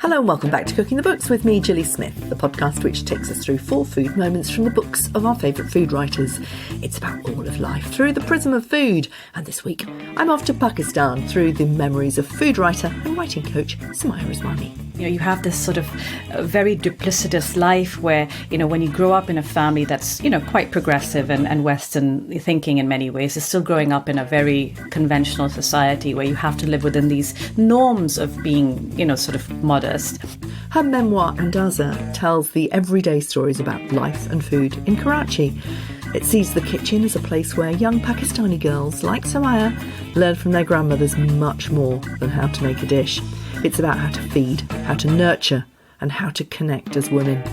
Hello and welcome back to Cooking the Books with me, Gilly Smith, the podcast which takes us through 4 food moments from the books of our favourite food writers. It's about all of life through the prism of food. And this week, I'm off to Pakistan through the memories of food writer and writing coach Sumayya Usmani. You have this sort of very duplicitous life where, when you grow up in a family that's, quite progressive and Western thinking in many ways, you're still growing up in a very conventional society where you have to live within these norms of being, sort of modest. Her memoir, Andaza, tells the everyday stories about life and food in Karachi. It sees the kitchen as a place where young Pakistani girls, like Sumayya, learn from their grandmothers much more than how to make a dish. It's about how to feed, how to nurture, and how to connect as women.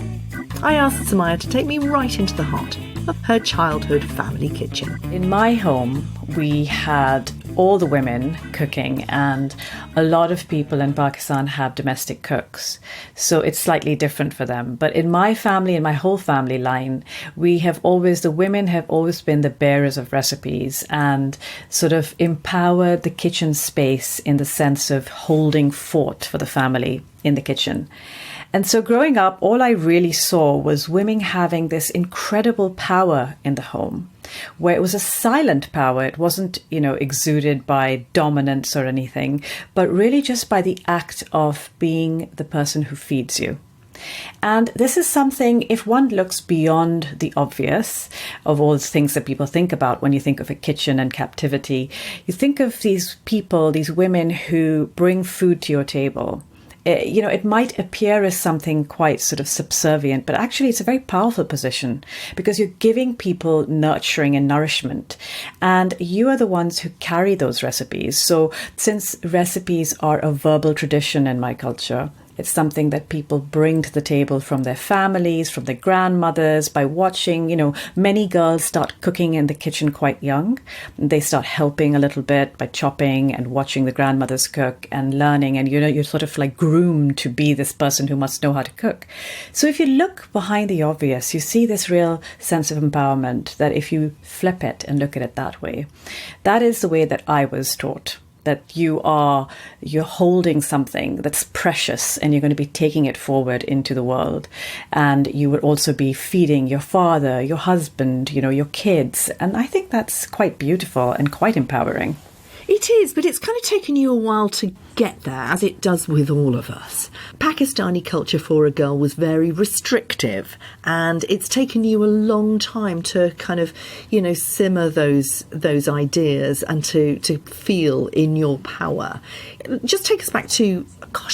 I asked Sumayya to take me right into the heart of her childhood family kitchen. In my home, we had all the women cooking, and a lot of people in Pakistan have domestic cooks. So it's slightly different for them. But in my family, in my whole family line, the women have always been the bearers of recipes and sort of empowered the kitchen space in the sense of holding fort for the family in the kitchen. And so growing up, all I really saw was women having this incredible power in the home, where it was a silent power. It wasn't, exuded by dominance or anything, but really just by the act of being the person who feeds you. And this is something, if one looks beyond the obvious of all the things that people think about when you think of a kitchen and captivity, you think of these people, these women who bring food to your table. It might appear as something quite sort of subservient, but actually it's a very powerful position because you're giving people nurturing and nourishment, and you are the ones who carry those recipes. So since recipes are a verbal tradition in my culture, it's something that people bring to the table from their families, from their grandmothers, by watching, many girls start cooking in the kitchen quite young. They start helping a little bit by chopping and watching the grandmothers cook and learning. And, you're sort of like groomed to be this person who must know how to cook. So if you look behind the obvious, you see this real sense of empowerment that if you flip it and look at it that way, that is the way that I was taught. That you're holding something that's precious and you're going to be taking it forward into the world. And you would also be feeding your father, your husband, your kids. And I think that's quite beautiful and quite empowering. It is, but it's kind of taken you a while to get there, as it does with all of us. Pakistani culture for a girl was very restrictive, and it's taken you a long time to kind of, simmer those ideas and to feel in your power. Just take us back to,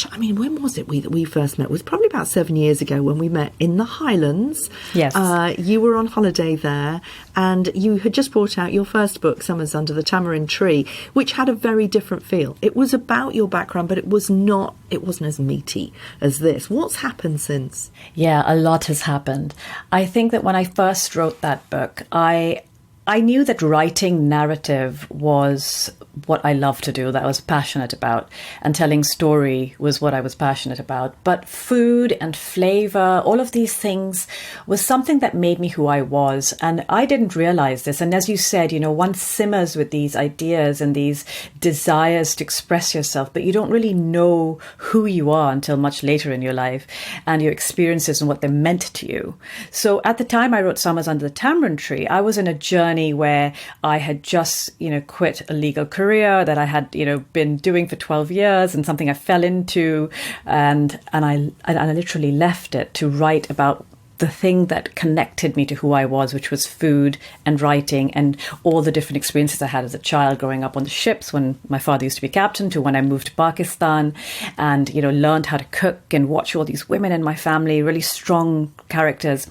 when was it that we first met? It was probably about 7 years ago when we met in the Highlands. Yes. You were on holiday there, and you had just brought out your first book, Summers Under the Tamarind Tree, which had a very different feel. It was about your background, but it wasn't as meaty as this. What's happened since? Yeah, a lot has happened. I think that when I first wrote that book, I knew that writing narrative was what I loved to do, that I was passionate about, and telling story was what I was passionate about. But food and flavor, all of these things was something that made me who I was. And I didn't realize this. And as you said, one simmers with these ideas and these desires to express yourself, but you don't really know who you are until much later in your life and your experiences and what they meant to you. So at the time I wrote Summers Under the Tamarind Tree, I was in a journey where I had just, quit a legal career that I had, been doing for 12 years and something I fell into. And I literally left it to write about the thing that connected me to who I was, which was food and writing and all the different experiences I had as a child growing up on the ships when my father used to be captain, to when I moved to Pakistan and, learned how to cook and watch all these women in my family, really strong characters.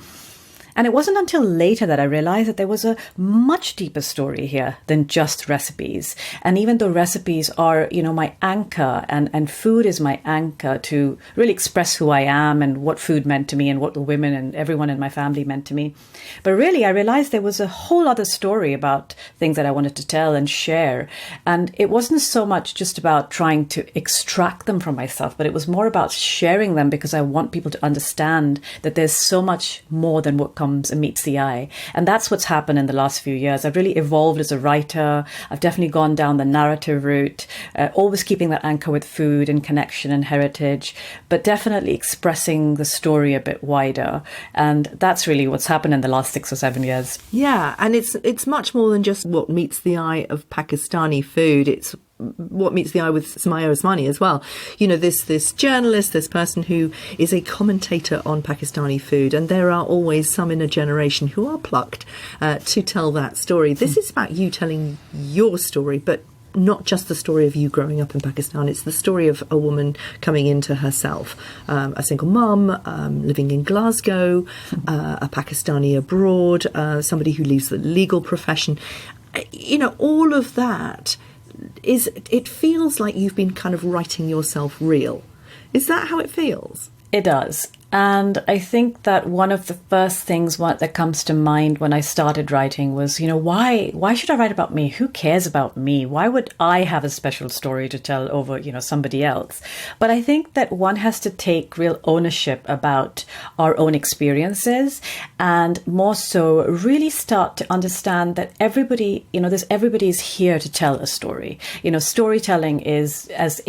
And it wasn't until later that I realized that there was a much deeper story here than just recipes. And even though recipes are, my anchor and food is my anchor to really express who I am and what food meant to me and what the women and everyone in my family meant to me. But really, I realized there was a whole other story about things that I wanted to tell and share. And it wasn't so much just about trying to extract them from myself, but it was more about sharing them because I want people to understand that there's so much more than what comes and meets the eye. And that's what's happened in the last few years. I've really evolved as a writer. I've definitely gone down the narrative route, always keeping that anchor with food and connection and heritage, but definitely expressing the story a bit wider. And that's really what's happened in the last 6 or 7 years. Yeah, and it's much more than just what meets the eye of Pakistani food. It's what meets the eye with Sumayya Usmani as well. You know, this journalist, this person who is a commentator on Pakistani food, and there are always some in a generation who are plucked to tell that story. This is about you telling your story, but not just the story of you growing up in Pakistan. It's the story of a woman coming into herself, a single mum, living in Glasgow, a Pakistani abroad, somebody who leaves the legal profession. You know, all of that it feels like you've been kind of writing yourself real. Is that how it feels? It does. And I think that one of the first things that comes to mind when I started writing was, you know, why should I write about me? Who cares about me? Why would I have a special story to tell over, you know, somebody else? But I think that one has to take real ownership about our own experiences, and more so really start to understand that everybody is here to tell a story. You know, storytelling is as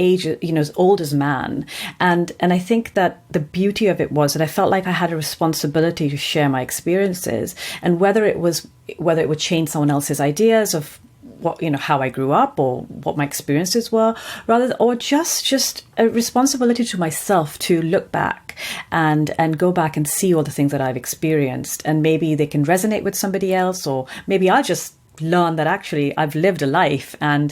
old as man. And I think that the beauty of it was that I felt like I had a responsibility to share my experiences, and whether it would change someone else's ideas of what, you know, how I grew up or what my experiences were, or just a responsibility to myself to look back and go back and see all the things that I've experienced, and maybe they can resonate with somebody else, or maybe I'll just learn that actually I've lived a life, and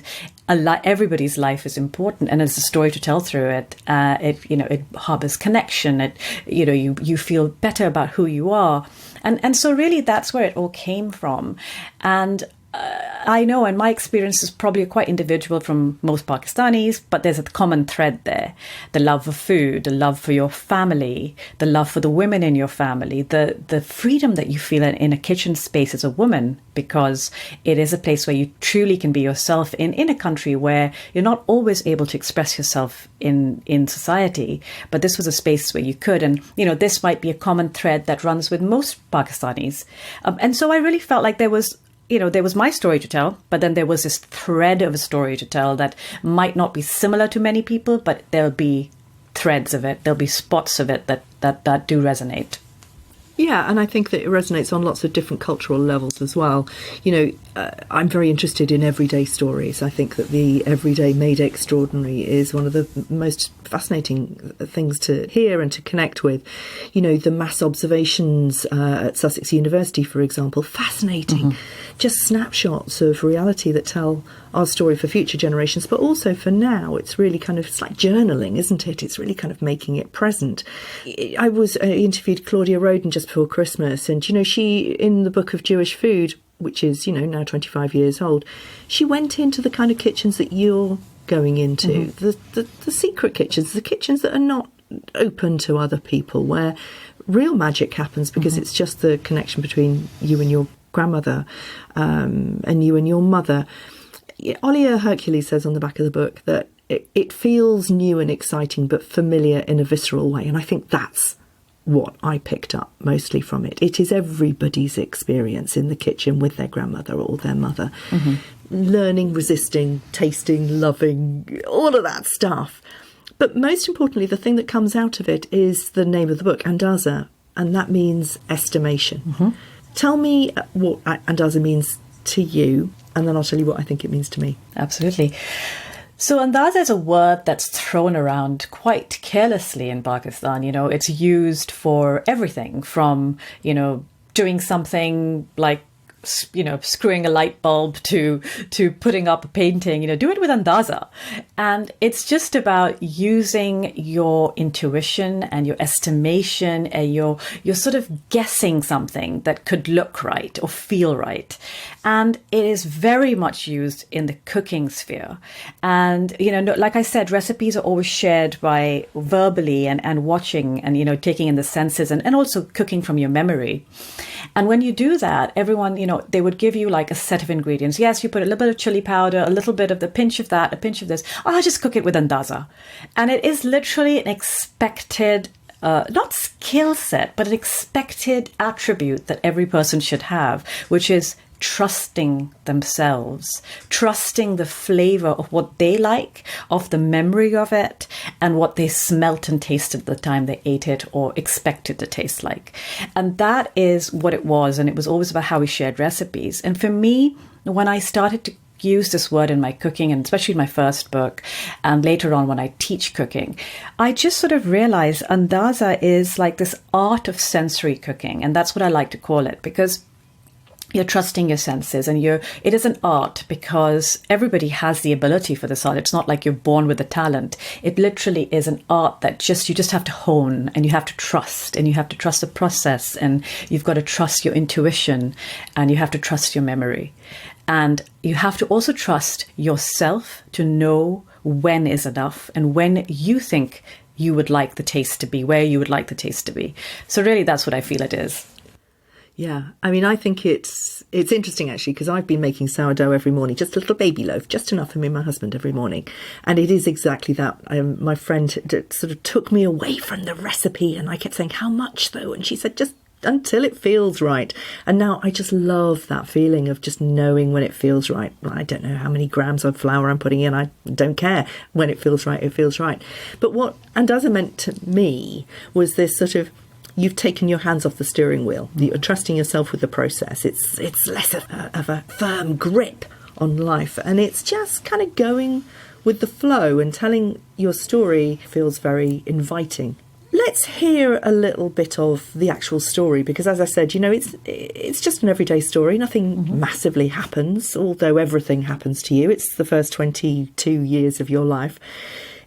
everybody's life is important, and there's a story to tell through it. It harbors connection. You feel better about who you are, and so really that's where it all came from. And I know, and my experience is probably quite individual from most Pakistanis, but there's a common thread there. The love of food, the love for your family, the love for the women in your family, the freedom that you feel in a kitchen space as a woman, because it is a place where you truly can be yourself in a country where you're not always able to express yourself in society. But this was a space where you could, and, you know, this might be a common thread that runs with most Pakistanis. And so I really felt like there was my story to tell, but then there was this thread of a story to tell that might not be similar to many people, but there'll be threads of it. There'll be spots of it that do resonate. Yeah, and I think that it resonates on lots of different cultural levels as well. You know, I'm very interested in everyday stories. I think that the everyday made extraordinary is one of the most fascinating things to hear and to connect with. You know, the mass observations at Sussex University, for example, fascinating. Just snapshots of reality that tell our story for future generations, but also for now. It's really it's like journaling, isn't it? It's really kind of making it present. I interviewed Claudia Roden just before Christmas, and, you know, she, in the book of Jewish food, which is, you know, now 25 years old, she went into the kind of kitchens that you're going into, the secret kitchens, the kitchens that are not open to other people, where real magic happens because it's just the connection between you and your grandmother and you and your mother. Olia Hercules says on the back of the book that it feels new and exciting but familiar in a visceral way, and I think that's what I picked up mostly from it. It is everybody's experience in the kitchen with their grandmother or their mother, learning, resisting, tasting, loving, all of that stuff. But most importantly, the thing that comes out of it is the name of the book, Andaza, and that means estimation. Tell me what Andaza means to you, and then I'll tell you what I think it means to me. Absolutely. So Andaza is a word that's thrown around quite carelessly in Pakistan. You know, it's used for everything from, you know, doing something like, you know, screwing a light bulb to putting up a painting. You know, do it with Andaza. And it's just about using your intuition and your estimation and your sort of guessing something that could look right or feel right. And it is very much used in the cooking sphere. And, you know, like I said, recipes are always shared by verbally and watching and, you know, taking in the senses and also cooking from your memory. And when you do that, everyone, you know, they would give you like a set of ingredients. Yes, you put a little bit of chili powder, a little bit of the pinch of that, a pinch of this. Oh, I'll just cook it with Andaza. And it is literally an expected not skill set, but an expected attribute that every person should have, which is trusting themselves, trusting the flavor of what they like, of the memory of it, and what they smelt and tasted the time they ate it or expected to taste like. And that is what it was. And it was always about how we shared recipes. And for me, when I started to use this word in my cooking, and especially in my first book, and later on when I teach cooking, I just sort of realized Andaza is like this art of sensory cooking. And that's what I like to call it, because you're trusting your senses, and it is an art because everybody has the ability for this art. It's not like you're born with the talent. It literally is an art that you just have to hone, and you have to trust, and you have to trust the process, and you've got to trust your intuition, and you have to trust your memory. And you have to also trust yourself to know when is enough and when you think you would like the taste to be, where you would like the taste to be. So really, that's what I feel it is. Yeah, I mean, I think it's interesting, actually, because I've been making sourdough every morning, just a little baby loaf, just enough for me and my husband every morning. And it is exactly that. My friend sort of took me away from the recipe, and I kept saying, how much though? And she said, just until it feels right. And now I just love that feeling of just knowing when it feels right. I don't know how many grams of flour I'm putting in. I don't care. When it feels right, it feels right. But what Andaza meant to me was this sort of, you've taken your hands off the steering wheel. You're trusting yourself with the process. It's less of a firm grip on life. And it's just kind of going with the flow, and telling your story feels very inviting. Let's hear a little bit of the actual story, because as I said, it's just an everyday story. Nothing massively happens, although everything happens to you. It's the first 22 years of your life.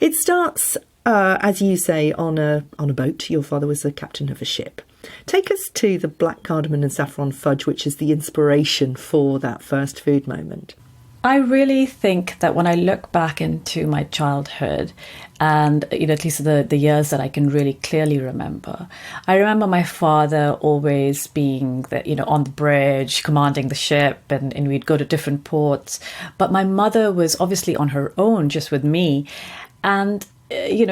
It starts as you say, on a boat. Your father was the captain of a ship. Take us to the black cardamom and saffron fudge, which is the inspiration for that first food moment. I really think that when I look back into my childhood, and at least the years that I can really clearly remember, I remember my father always being on the bridge, commanding the ship, and we'd go to different ports. But my mother was obviously on her own, just with me, and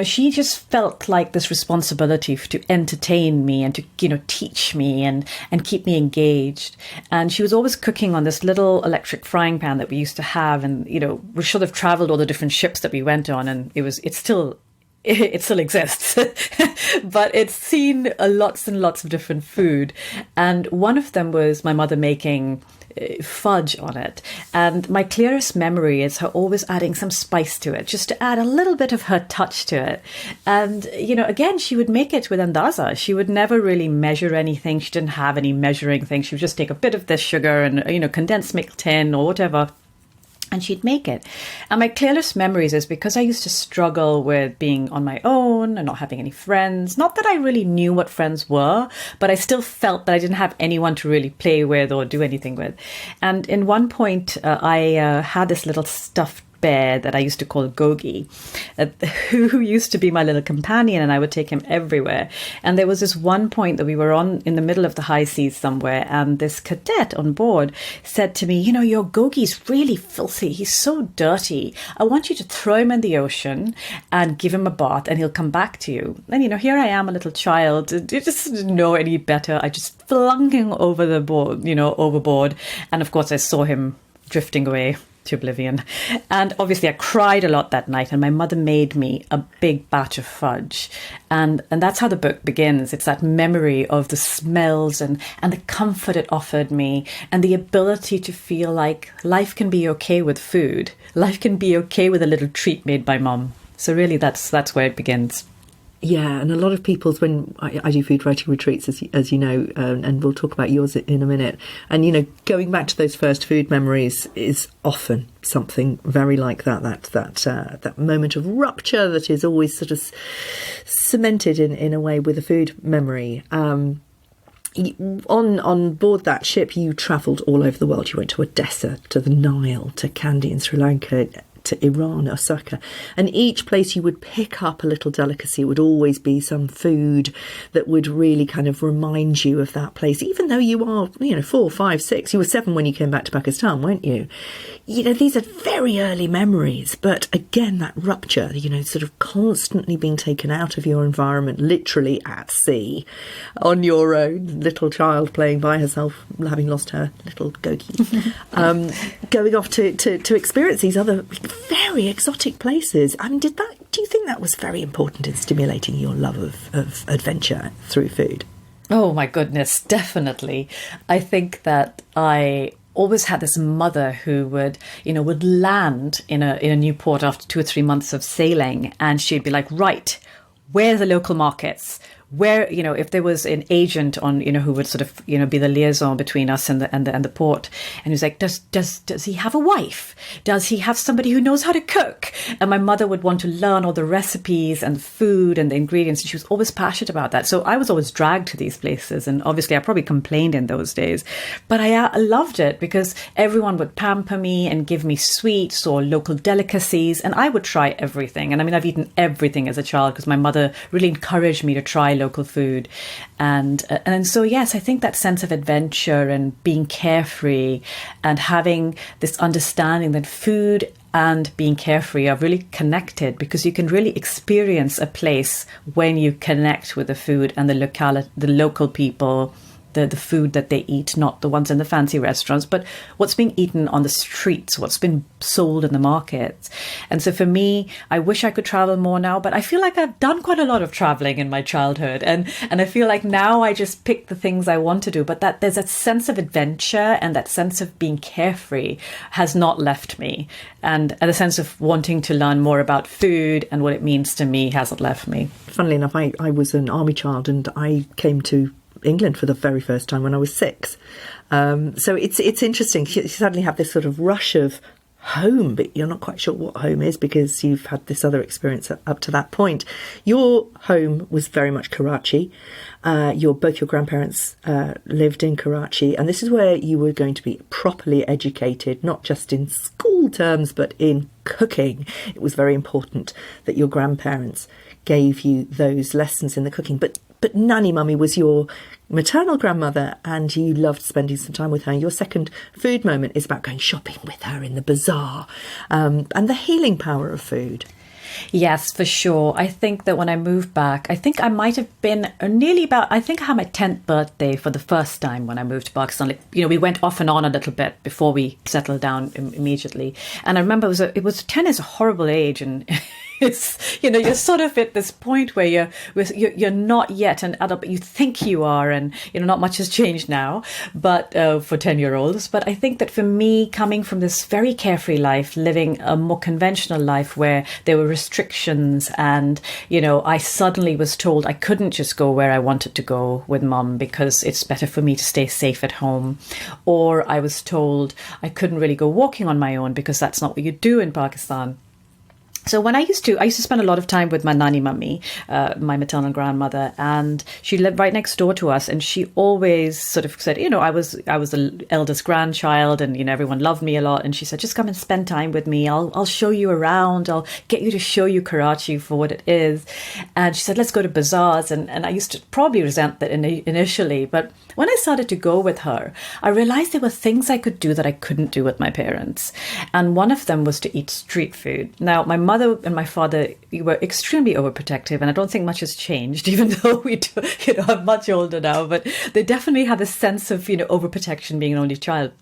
she just felt like this responsibility to entertain me and to, teach me and keep me engaged. And she was always cooking on this little electric frying pan that we used to have. And, we should have traveled all the different ships that we went on. And it still exists, but it's seen lots and lots of different food. And one of them was my mother making fudge on it. And my clearest memory is her always adding some spice to it, just to add a little bit of her touch to it. And, again, she would make it with Andaza. She would never really measure anything. She didn't have any measuring thing. She would just take a bit of this sugar and, condensed milk tin or whatever, and she'd make it. And my clearest memories is because I used to struggle with being on my own and not having any friends. Not that I really knew what friends were, but I still felt that I didn't have anyone to really play with or do anything with. And in one point, I had this little stuffed bear that I used to call Gogi, who used to be my little companion, and I would take him everywhere. And there was this one point that we were in the middle of the high seas somewhere, and this cadet on board said to me, your Gogi's really filthy. He's so dirty. I want you to throw him in the ocean and give him a bath, and he'll come back to you. And, here I am, a little child. I just didn't know any better. I just flung him over the board, overboard. And of course, I saw him drifting away to oblivion. And obviously I cried a lot that night, and my mother made me a big batch of fudge. And that's how the book begins. It's that memory of the smells and the comfort it offered me, and the ability to feel like life can be okay with food. Life can be okay with a little treat made by mom. So really that's where it begins. Yeah, and a lot of people's, when I do food writing retreats, as you know, and we'll talk about yours in a minute, and going back to those first food memories is often something very like that moment of rupture that is always sort of cemented in a way with a food memory. On board that ship, you travelled all over the world. You went to Odessa, to the Nile, to Kandy in Sri Lanka, to Iran, Osaka, and each place you would pick up a little delicacy. It would always be some food that would really kind of remind you of that place, even though you are 4, 5, 6. You were 7 when you came back to Pakistan, weren't you? these are very early memories, but again, that rupture, sort of constantly being taken out of your environment, literally at sea, on your own, little child playing by herself, having lost her little goatee, going off to experience these other very exotic places. I mean, do you think that was very important in stimulating your love of adventure through food? Oh my goodness, definitely. I think that I always had this mother who would land in a new port after 2 or 3 months of sailing, and she'd be like, right, where are the local markets? Where, if there was an agent on, who would sort of, be the liaison between us and the port. And he was like, does he have a wife? Does he have somebody who knows how to cook? And my mother would want to learn all the recipes and food and the ingredients. And she was always passionate about that. So I was always dragged to these places. And obviously I probably complained in those days, but I loved it because everyone would pamper me and give me sweets or local delicacies. And I would try everything. And I mean, I've eaten everything as a child because my mother really encouraged me to try local food. And so, yes, I think that sense of adventure and being carefree and having this understanding that food and being carefree are really connected, because you can really experience a place when you connect with the food and the local people, the food that they eat, not the ones in the fancy restaurants, but what's being eaten on the streets, what's been sold in the markets. And so for me, I wish I could travel more now, but I feel like I've done quite a lot of traveling in my childhood. And I feel like now I just pick the things I want to do, but that there's a sense of adventure and that sense of being carefree has not left me. And the sense of wanting to learn more about food and what it means to me hasn't left me. Funnily enough, I was an army child and I came to England for the very first time when I was 6. So it's interesting. You suddenly have this sort of rush of home, but you're not quite sure what home is because you've had this other experience up to that point. Your home was very much Karachi. Both your grandparents lived in Karachi, and this is where you were going to be properly educated, not just in school terms, but in cooking. It was very important that your grandparents gave you those lessons in the cooking. But Nanny Mummy was your maternal grandmother and you loved spending some time with her. Your second food moment is about going shopping with her in the bazaar, and the healing power of food. Yes, for sure. I think that when I moved back, I think I might have been I think I had my 10th birthday for the first time when I moved to Pakistan. Like, we went off and on a little bit before we settled down immediately. And I remember 10 is a horrible age, and it's, you're sort of at this point where you're not yet an adult, but you think you are, and not much has changed now, but for 10-year-olds. But I think that for me, coming from this very carefree life, living a more conventional life where there were restrictions, and I suddenly was told I couldn't just go where I wanted to go with Mum because it's better for me to stay safe at home, or I was told I couldn't really go walking on my own because that's not what you do in Pakistan. So when I used to spend a lot of time with my Nani Mummy, my maternal grandmother, and she lived right next door to us. And she always sort of said, I was the eldest grandchild, and everyone loved me a lot. And she said, just come and spend time with me. I'll show you around. I'll get you to show you Karachi for what it is. And she said, let's go to bazaars. And I used to probably resent that initially, but when I started to go with her, I realized there were things I could do that I couldn't do with my parents. And one of them was to eat street food. Now, my mother and my father were extremely overprotective, and I don't think much has changed, even though I'm much older now, but they definitely had a sense of, overprotection being an only child.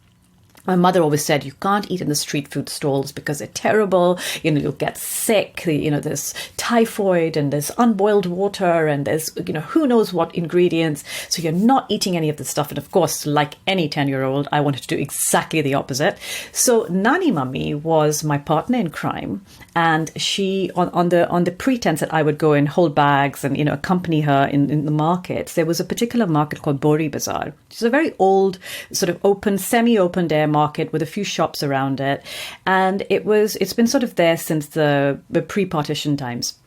My mother always said, you can't eat in the street food stalls because they're terrible. You'll get sick. There's typhoid and there's unboiled water and there's, who knows what ingredients. So you're not eating any of the stuff. And of course, like any 10-year-old, I wanted to do exactly the opposite. So Nani Mummy was my partner in crime. And she, on the pretense that I would go and hold bags and, accompany her in the markets, there was a particular market called Bori Bazaar, which is a very old, sort of open, semi-open air market with a few shops around it. And it's been sort of there since the pre-partition times.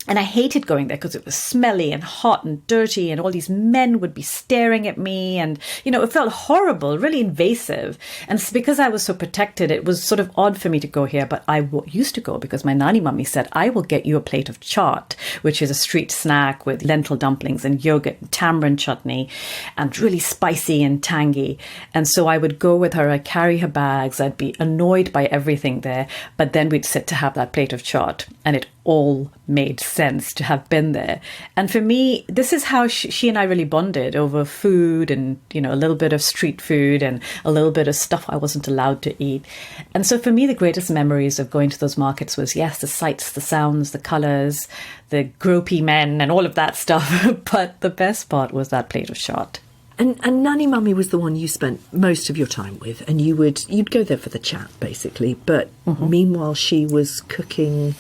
And I hated going there because it was smelly and hot and dirty, and all these men would be staring at me. And, it felt horrible, really invasive. And because I was so protected, it was sort of odd for me to go here. But I used to go because my nanny mummy said, I will get you a plate of chaat, which is a street snack with lentil dumplings and yogurt and tamarind chutney and really spicy and tangy. And so I would go with her. I'd carry her bags. I'd be annoyed by everything there. But then we'd sit to have that plate of chaat. And it all made sense to have been there. And for me, this is how she and I really bonded over food and, a little bit of street food and a little bit of stuff I wasn't allowed to eat. And so for me, the greatest memories of going to those markets was, yes, the sights, the sounds, the colours, the gropey men and all of that stuff. But the best part was that plate of chaat. And Nanny Mummy was the one you spent most of your time with, and you'd go there for the chat, basically. But meanwhile, she was cooking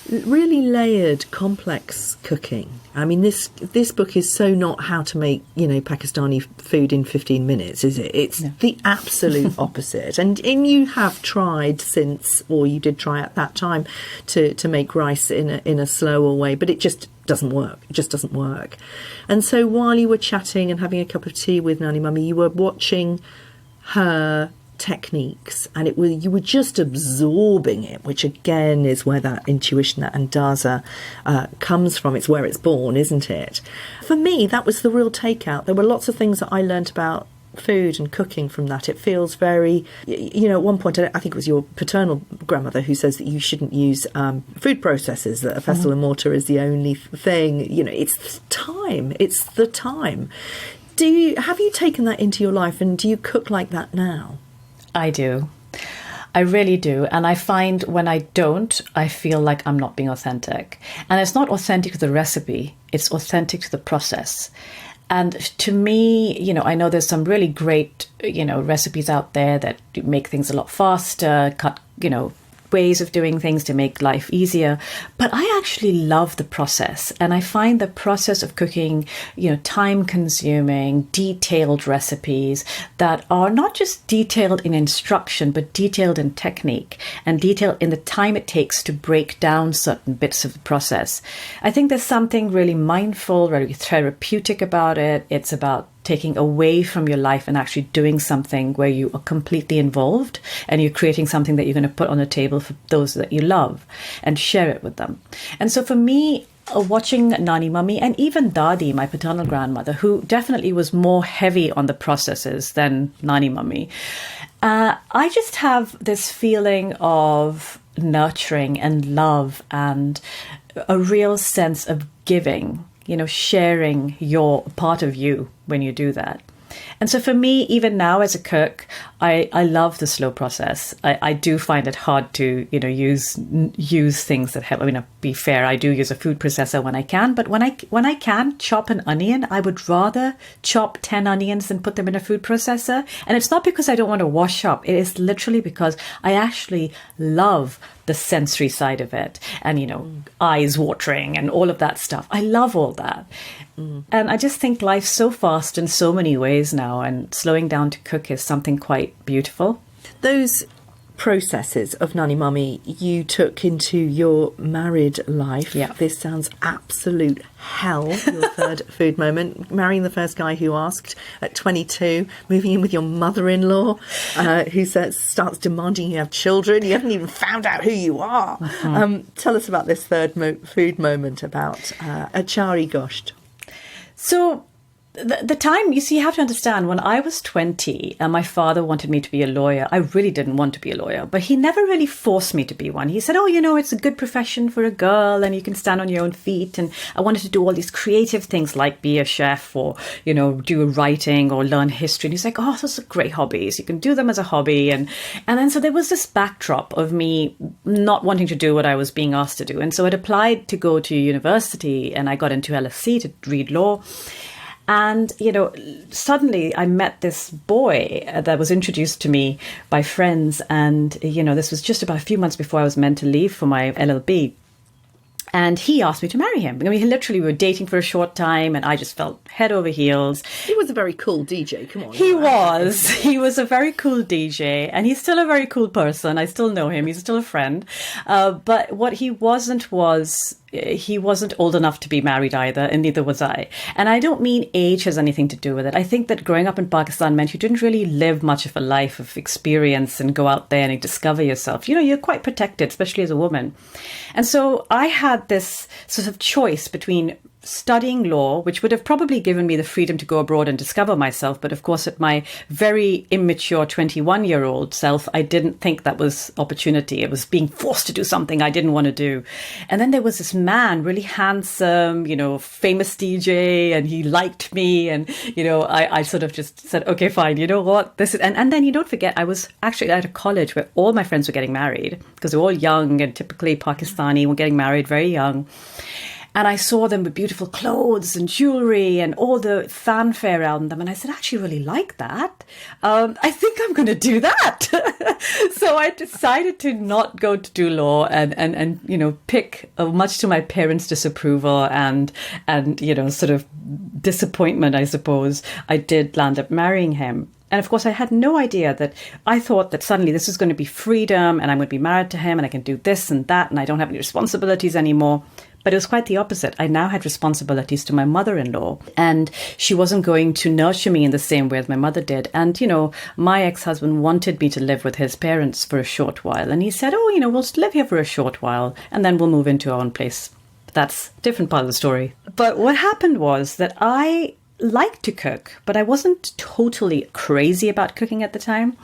really layered, complex cooking. I mean, this book is so not how to make, Pakistani food in 15 minutes, is it? It's the absolute opposite. And you have tried since, or you did try at that time, to make rice in a slower way, but it just doesn't work. It just doesn't work. And so while you were chatting and having a cup of tea with Nanny Mummy, you were watching her techniques, and you were just absorbing it, which again is where that intuition, that Andaza comes from. It's where it's born, isn't it? For me, that was the real takeout. There were lots of things that I learnt about food and cooking from that. It feels very, at one point, I think it was your paternal grandmother who says that you shouldn't use food processors, that a pestle and mortar is the only thing. It's time. It's the time. Have you taken that into your life, and do you cook like that now? I do. I really do. And I find when I don't, I feel like I'm not being authentic. And it's not authentic to the recipe. It's authentic to the process. And to me, I know there's some really great, recipes out there that make things a lot faster, cut, ways of doing things to make life easier. But I actually love the process. And I find the process of cooking, time consuming, detailed recipes that are not just detailed in instruction, but detailed in technique and detailed in the time it takes to break down certain bits of the process. I think there's something really mindful, really therapeutic about it. It's about taking away from your life and actually doing something where you are completely involved and you're creating something that you're going to put on the table for those that you love and share it with them. And so for me, watching Nani Mummy and even Dadi, my paternal grandmother, who definitely was more heavy on the processes than Nani Mummy, I just have this feeling of nurturing and love and a real sense of giving, sharing your part of you when you do that. And so for me, even now as a cook, I love the slow process. I do find it hard to, use things that help. Be fair, I do use a food processor when I can, but when I can chop an onion, I would rather chop 10 onions than put them in a food processor. And it's not because I don't want to wash up. It is literally because I actually love the sensory side of it and, eyes watering and all of that stuff. I love all that. And I just think life's so fast in so many ways now, and slowing down to cook is something quite beautiful. Those processes of Nani Mummy you took into your married life. Yeah. This sounds absolute hell, your third food moment. Marrying the first guy who asked at 22, moving in with your mother-in-law who starts demanding you have children. You haven't even found out who you are. Tell us about this third food moment about Achari Gosht. So the time, you have to understand, when I was 20 and my father wanted me to be a lawyer, I really didn't want to be a lawyer, but he never really forced me to be one. He said, it's a good profession for a girl and you can stand on your own feet. And I wanted to do all these creative things like be a chef or, do writing or learn history. And he's like, those are great hobbies. You can do them as a hobby. And then so there was this backdrop of me not wanting to do what I was being asked to do. And so I'd applied to go to university and I got into LSE to read law. And, suddenly I met this boy that was introduced to me by friends. And, this was just about a few months before I was meant to leave for my LLB. And he asked me to marry him. We were dating for a short time and I just felt head over heels. He was a very cool DJ, come on. He was a very cool DJ and he's still a very cool person. I still know him. He's still a friend. But what he wasn't was, he wasn't old enough to be married either, and neither was I. And I don't mean age has anything to do with it. I think that growing up in Pakistan meant you didn't really live much of a life of experience and go out there and discover yourself. You're quite protected, especially as a woman. And so I had this sort of choice between studying law, which would have probably given me the freedom to go abroad and discover myself. But of course, at my very immature 21-year-old self, I didn't think that was opportunity. It was being forced to do something I didn't want to do. And then there was this man, really handsome, famous DJ, and he liked me. And, I sort of just said, okay, fine, you know what? This is, and then you don't forget, I was actually at a college where all my friends were getting married because they were all young and typically Pakistani, were getting married very young. And I saw them with beautiful clothes and jewelry and all the fanfare around them. And I said, I actually really like that. I think I'm going to do that. So I decided to not go to do law and pick, much to my parents' disapproval and sort of disappointment, I suppose, I did land up marrying him. And of course, I had no idea that I thought that suddenly this is going to be freedom and I'm going to be married to him and I can do this and that and I don't have any responsibilities anymore. But it was quite the opposite. I now had responsibilities to my mother-in-law, and she wasn't going to nurture me in the same way as my mother did. And, my ex-husband wanted me to live with his parents for a short while. And he said, we'll live here for a short while, and then we'll move into our own place. That's a different part of the story. But what happened was that I liked to cook, but I wasn't totally crazy about cooking at the time.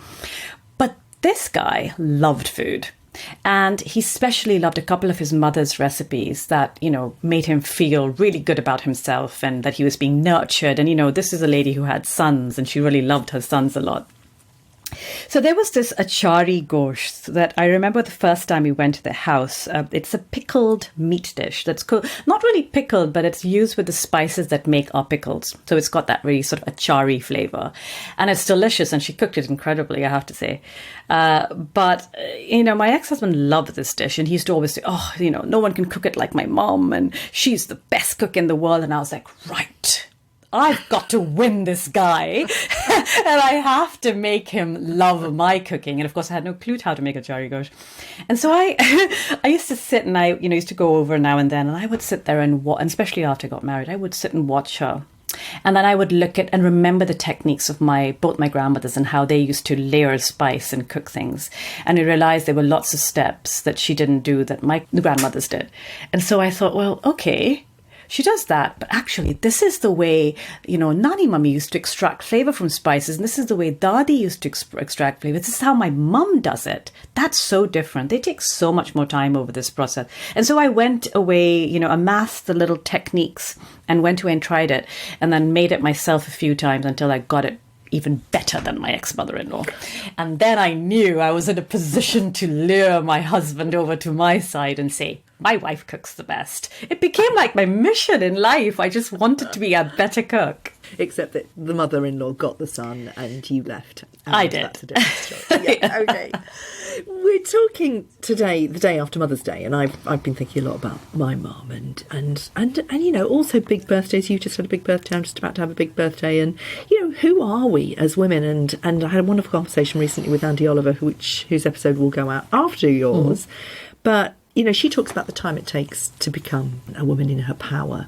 But this guy loved food. And he especially loved a couple of his mother's recipes that, made him feel really good about himself and that he was being nurtured. And, this is a lady who had sons and she really loved her sons a lot. So there was this achari gosht that I remember the first time we went to the house. It's a pickled meat dish that's not really pickled, but it's used with the spices that make our pickles. So it's got that really sort of achari flavor. And it's delicious, and she cooked it incredibly, I have to say. But my ex-husband loved this dish, and he used to always say, no one can cook it like my mom, and she's the best cook in the world. And I was like, right. I've got to win this guy and I have to make him love my cooking. And of course, I had no clue how to make a chari gosh. And so I used to sit and I used to go over now and then, and I would sit there and especially after I got married, I would sit and watch her. And then I would look at and remember the techniques of both my grandmothers and how they used to layer spice and cook things. And I realized there were lots of steps that she didn't do that my grandmothers did. And so I thought, well, okay, she does that, but actually this is the way, Nani Mummy used to extract flavor from spices, and this is the way Dadi used to extract flavor. This is how my mum does it. That's so different. They take so much more time over this process. And so I went away, amassed the little techniques and went away and tried it and then made it myself a few times until I got it even better than my ex-mother-in-law. And then I knew I was in a position to lure my husband over to my side and say, my wife cooks the best. It became like my mission in life. I just wanted to be a better cook. Except that the mother-in-law got the son and you left. And I did. That's a different story. Yeah, okay. We're talking today, the day after Mother's Day, and I've been thinking a lot about my mum and also big birthdays. You just had a big birthday. I'm just about to have a big birthday, and who are we as women? And I had a wonderful conversation recently with Andy Oliver, whose episode will go out after yours, but. She talks about the time it takes to become a woman in her power.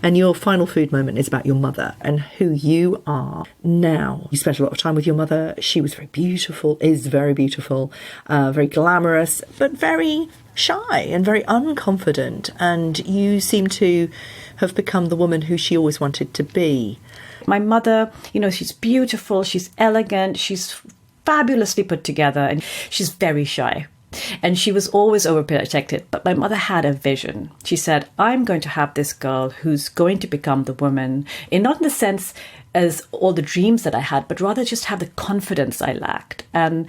And your final food moment is about your mother and who you are now. You spent a lot of time with your mother. She was very beautiful, is very beautiful, very glamorous, but very shy and very unconfident. And you seem to have become the woman who she always wanted to be. My mother, she's beautiful, she's elegant, she's fabulously put together, and she's very shy. And she was always overprotected. But my mother had a vision. She said, I'm going to have this girl who's going to become the woman, not in the sense as all the dreams that I had, but rather just have the confidence I lacked and,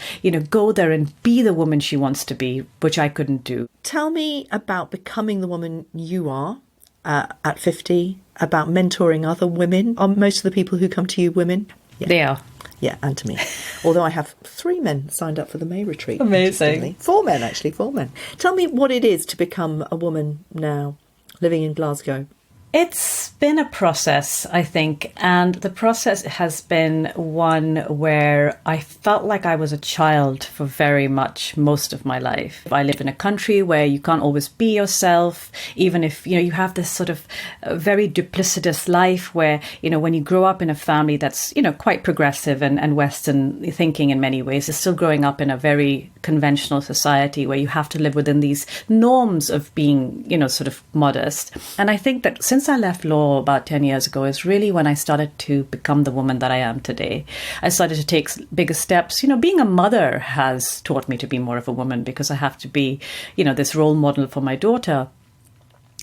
go there and be the woman she wants to be, which I couldn't do. Tell me about becoming the woman you are at 50, about mentoring other women. Are most of the people who come to you women? Yeah. They are. Yeah, and to me. Although I have 3 men signed up for the May retreat. Amazing. 4 men, actually, 4 men. Tell me what it is to become a woman now, living in Glasgow. It's been a process, I think, and the process has been one where I felt like I was a child for very much most of my life. I live in a country where you can't always be yourself, even if, you have this sort of very duplicitous life where, when you grow up in a family that's, quite progressive and Western thinking in many ways, you're still growing up in a very conventional society where you have to live within these norms of being, sort of modest. And I think that since I left law about 10 years ago is really when I started to become the woman that I am today. I started to take bigger steps. Being a mother has taught me to be more of a woman because I have to be, this role model for my daughter.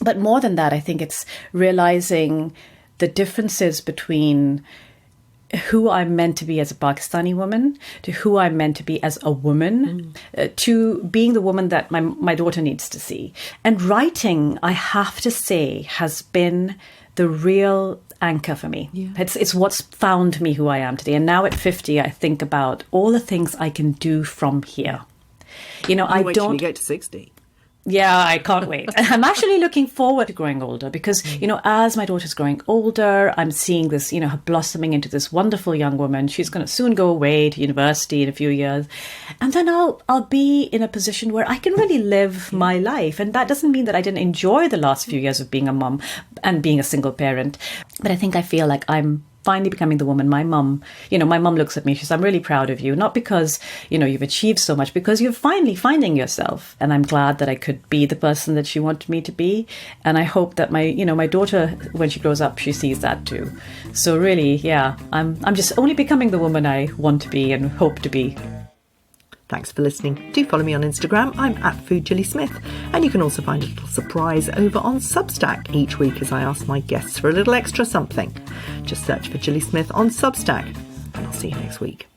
But more than that, I think it's realizing the differences between who I'm meant to be as a Pakistani woman, to who I'm meant to be as a woman, to being the woman that my daughter needs to see. And writing, I have to say, has been the real anchor for me. Yeah. It's what's found me who I am today. And now at 50, I think about all the things I can do from here. I wait till you get to 60. Yeah, I can't wait. I'm actually looking forward to growing older because, as my daughter's growing older, I'm seeing this, her blossoming into this wonderful young woman. She's going to soon go away to university in a few years. And then I'll be in a position where I can really live my life. And that doesn't mean that I didn't enjoy the last few years of being a mum and being a single parent. But I feel like I'm finally becoming the woman my mum looks at me, she says, I'm really proud of you, not because you've achieved so much, because you're finally finding yourself. And I'm glad that I could be the person that she wanted me to be, and I hope that my daughter, when she grows up, she sees that too. So really, yeah, I'm just only becoming the woman I want to be and hope to be. Thanks for listening. Do follow me on Instagram. I'm at FoodGillySmith. And you can also find a little surprise over on Substack each week as I ask my guests for a little extra something. Just search for Gilly Smith on Substack. And I'll see you next week.